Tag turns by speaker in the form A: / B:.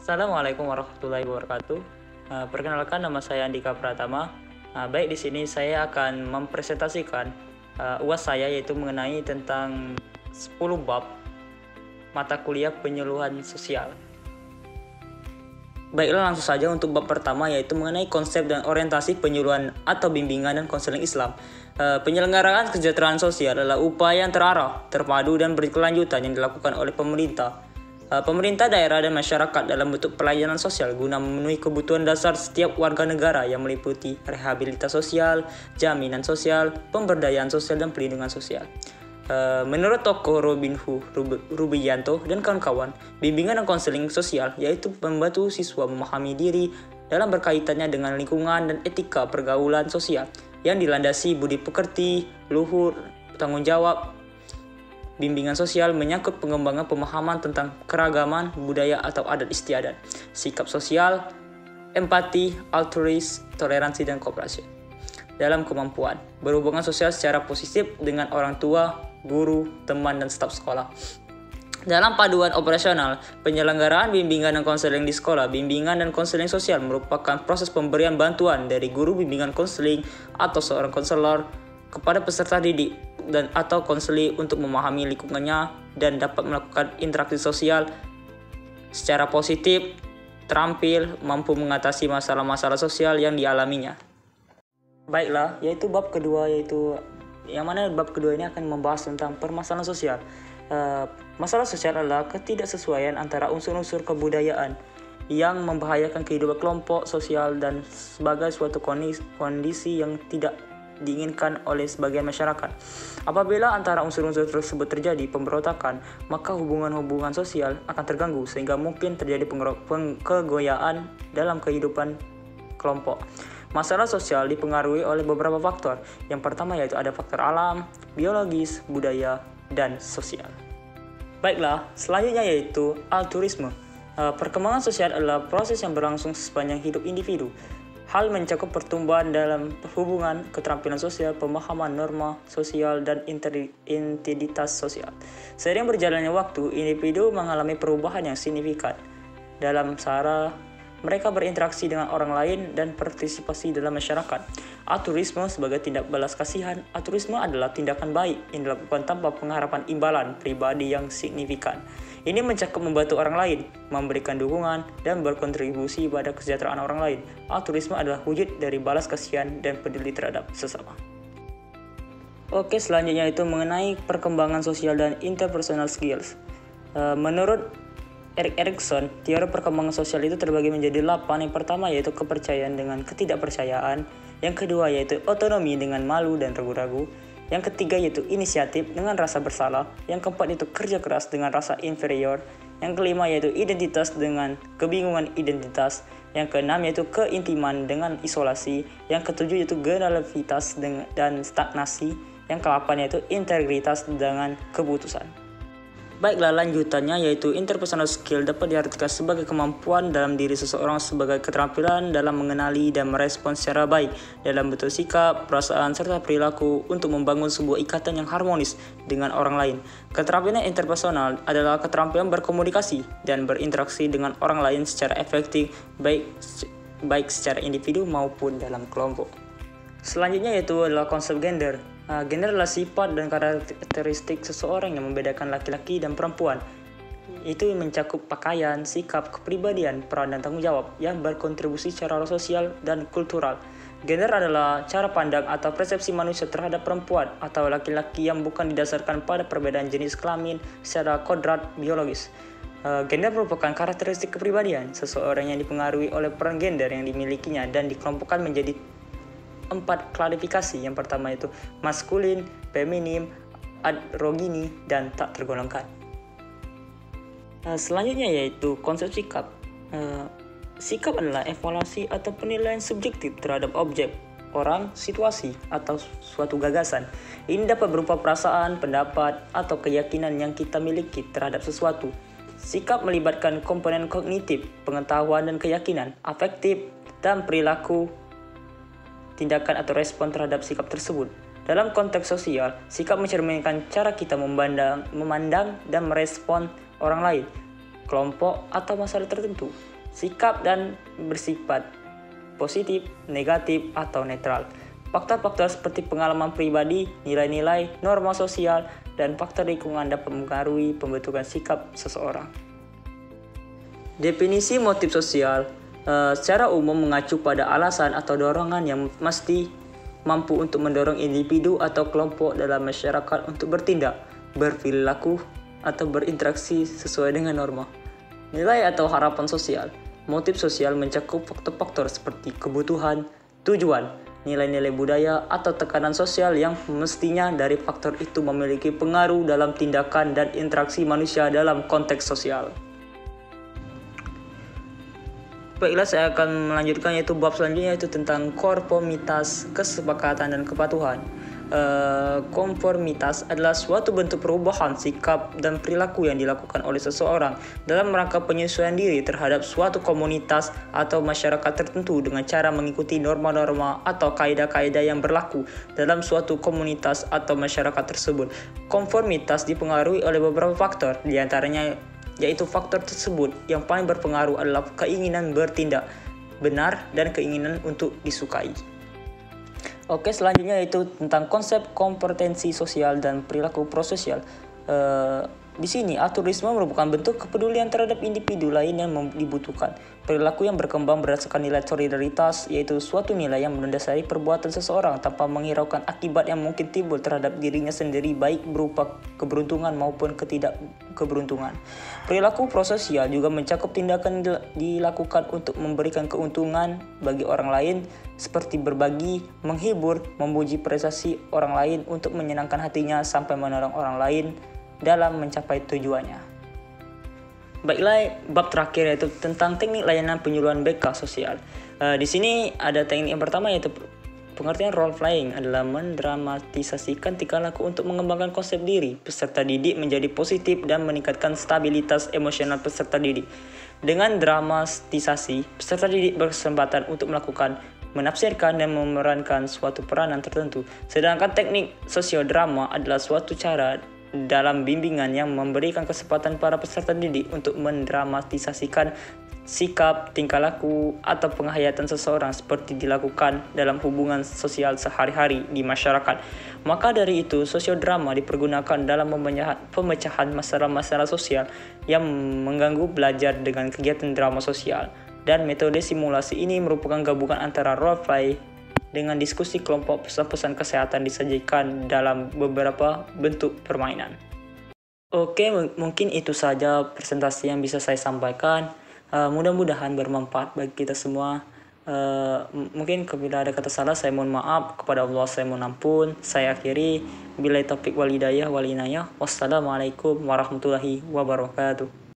A: Assalamualaikum warahmatullahi wabarakatuh. Perkenalkan, nama saya Andika Pratama. Baik, di sini saya akan mempresentasikan UAS saya, yaitu mengenai tentang 10 bab mata kuliah penyuluhan sosial. Baiklah, langsung saja untuk bab pertama, yaitu mengenai konsep dan orientasi penyuluhan atau bimbingan dan konseling Islam. Penyelenggaraan kesejahteraan sosial adalah upaya yang terarah, terpadu, dan berkelanjutan yang dilakukan oleh pemerintah, daerah, dan masyarakat dalam bentuk pelayanan sosial guna memenuhi kebutuhan dasar setiap warga negara yang meliputi rehabilitasi sosial, jaminan sosial, pemberdayaan sosial, dan perlindungan sosial. Menurut tokoh Robin Rubianto dan kawan-kawan, bimbingan dan konseling sosial yaitu membantu siswa memahami diri dalam berkaitannya dengan lingkungan dan etika pergaulan sosial yang dilandasi budi pekerti, luhur, tanggung jawab. Bimbingan sosial menyangkut pengembangan pemahaman tentang keragaman budaya atau adat istiadat, sikap sosial, empati, altruis, toleransi, dan kooperasi. Dalam kemampuan berhubungan sosial secara positif dengan orang tua, guru, teman, dan staf sekolah. Dalam paduan operasional, penyelenggaraan bimbingan dan konseling di sekolah, bimbingan dan konseling sosial merupakan proses pemberian bantuan dari guru bimbingan konseling atau seorang konselor kepada peserta didik dan atau konseli untuk memahami lingkungannya dan dapat melakukan interaksi sosial secara positif, terampil, mampu mengatasi masalah-masalah sosial yang dialaminya. Baiklah, yaitu bab kedua, yang mana bab kedua ini akan membahas tentang permasalahan sosial. Masalah sosial adalah ketidaksesuaian antara unsur-unsur kebudayaan yang membahayakan kehidupan kelompok sosial dan sebagai suatu kondisi yang tidak diinginkan oleh sebagian masyarakat. Apabila antara unsur-unsur tersebut terjadi pemberontakan, maka hubungan-hubungan sosial akan terganggu sehingga mungkin terjadi kegoyaan dalam kehidupan kelompok. Masalah sosial dipengaruhi oleh beberapa faktor. Yang pertama yaitu ada faktor alam, biologis, budaya, dan sosial. Baiklah, selanjutnya yaitu altruisme. Perkembangan sosial adalah proses yang berlangsung sepanjang hidup individu. Hal mencakup pertumbuhan dalam hubungan, keterampilan sosial, pemahaman norma sosial, dan identitas sosial. Seiring berjalannya waktu, individu mengalami perubahan yang signifikan dalam cara mereka berinteraksi dengan orang lain dan partisipasi dalam masyarakat. Altruisme sebagai tindak balas kasihan. Altruisme adalah tindakan baik yang dilakukan tanpa pengharapan imbalan pribadi yang signifikan. Ini mencakup membantu orang lain, memberikan dukungan, dan berkontribusi pada kesejahteraan orang lain. Altruisme adalah wujud dari balas kasihan dan peduli terhadap sesama. Oke, selanjutnya itu mengenai perkembangan sosial dan interpersonal skills. Menurut Erik Erikson, teori perkembangan sosial itu terbagi menjadi 8. Yang pertama yaitu kepercayaan dengan ketidakpercayaan. Yang kedua yaitu otonomi dengan malu dan ragu-ragu. Yang ketiga yaitu inisiatif dengan rasa bersalah. Yang keempat yaitu kerja keras dengan rasa inferior. Yang kelima yaitu identitas dengan kebingungan identitas. Yang keenam yaitu keintiman dengan isolasi. Yang ketujuh yaitu generalitas dan stagnasi. Yang kedelapan yaitu integritas dengan keputusan. Baiklah, lanjutannya yaitu interpersonal skill dapat diartikan sebagai kemampuan dalam diri seseorang sebagai keterampilan dalam mengenali dan merespons secara baik dalam bentuk sikap, perasaan, serta perilaku untuk membangun sebuah ikatan yang harmonis dengan orang lain. Keterampilan interpersonal adalah keterampilan berkomunikasi dan berinteraksi dengan orang lain secara efektif baik secara individu maupun dalam kelompok. Selanjutnya yaitu adalah konsep gender. Gender adalah sifat dan karakteristik seseorang yang membedakan laki-laki dan perempuan. Itu mencakup pakaian, sikap, kepribadian, peran, dan tanggung jawab yang berkontribusi secara sosial dan kultural. Gender adalah cara pandang atau persepsi manusia terhadap perempuan atau laki-laki yang bukan didasarkan pada perbedaan jenis kelamin secara kodrat biologis. Gender merupakan karakteristik kepribadian seseorang yang dipengaruhi oleh peran gender yang dimilikinya dan dikelompokkan menjadi 4 klasifikasi. Yang pertama itu maskulin, feminim, androgini, dan tak tergolongkan. Selanjutnya yaitu konsep sikap. Sikap adalah evaluasi atau penilaian subjektif terhadap objek, orang, situasi, atau suatu gagasan. Ini dapat berupa perasaan, pendapat, atau keyakinan yang kita miliki terhadap sesuatu. Sikap melibatkan komponen kognitif, pengetahuan dan keyakinan, afektif, dan perilaku, tindakan atau respon terhadap sikap tersebut. Dalam konteks sosial, sikap mencerminkan cara kita memandang dan merespon orang lain, kelompok, atau masalah tertentu. sikap dan bersifat positif, negatif, atau netral. Faktor-faktor seperti pengalaman pribadi, nilai-nilai, norma sosial, dan faktor lingkungan dapat mempengaruhi pembentukan sikap seseorang. Definisi motif sosial secara umum mengacu pada alasan atau dorongan yang mesti mampu untuk mendorong individu atau kelompok dalam masyarakat untuk bertindak, berperilaku, atau berinteraksi sesuai dengan norma. Nilai atau harapan sosial. Motif sosial mencakup faktor-faktor seperti kebutuhan, tujuan, nilai-nilai budaya, atau tekanan sosial yang mestinya dari faktor itu memiliki pengaruh dalam tindakan dan interaksi manusia dalam konteks sosial. Baiklah, saya akan melanjutkan yaitu bab selanjutnya yaitu tentang konformitas, kesepakatan, dan kepatuhan. Konformitas adalah suatu bentuk perubahan sikap dan perilaku yang dilakukan oleh seseorang dalam rangka penyesuaian diri terhadap suatu komunitas atau masyarakat tertentu dengan cara mengikuti norma-norma atau kaidah-kaidah yang berlaku dalam suatu komunitas atau masyarakat tersebut. Konformitas dipengaruhi oleh beberapa faktor, diantaranya yaitu faktor tersebut yang paling berpengaruh adalah keinginan bertindak benar dan keinginan untuk disukai. Oke, selanjutnya yaitu tentang konsep kompetensi sosial dan perilaku prososial. Di sini, altruisme merupakan bentuk kepedulian terhadap individu lain yang dibutuhkan. Perilaku yang berkembang berdasarkan nilai solidaritas, yaitu suatu nilai yang mendasari perbuatan seseorang tanpa menghiraukan akibat yang mungkin timbul terhadap dirinya sendiri, baik berupa keberuntungan maupun ketidakkeberuntungan. Perilaku prososial juga mencakup tindakan dilakukan untuk memberikan keuntungan bagi orang lain, seperti berbagi, menghibur, memuji prestasi orang lain untuk menyenangkan hatinya sampai menolong orang lain dalam mencapai tujuannya. Baiklah, bab terakhir yaitu tentang teknik layanan penyuluhan BK sosial. Di sini ada teknik yang pertama yaitu pengertian role playing adalah mendramatisasikan tingkah laku untuk mengembangkan konsep diri peserta didik menjadi positif dan meningkatkan stabilitas emosional peserta didik. Dengan dramatisasi, peserta didik berkesempatan untuk menafsirkan dan memerankan suatu peranan tertentu. Sedangkan teknik sosiodrama adalah suatu cara dalam bimbingan yang memberikan kesempatan para peserta didik untuk mendramatisasikan sikap, tingkah laku, atau penghayatan seseorang seperti dilakukan dalam hubungan sosial sehari-hari di masyarakat. Maka dari itu, sosiodrama dipergunakan dalam pemecahan masalah-masalah sosial yang mengganggu belajar dengan kegiatan drama sosial. Dan metode simulasi ini merupakan gabungan antara role play dengan diskusi kelompok, pesan-pesan kesehatan disajikan dalam beberapa bentuk permainan. Oke, mungkin itu saja presentasi yang bisa saya sampaikan. Mudah-mudahan bermanfaat bagi kita semua. Mungkin apabila ada kata salah saya mohon maaf, kepada Allah saya mohon ampun. Saya akhiri, billahi taufiq wal hidayah wal inayah. Wassalamualaikum warahmatullahi wabarakatuh.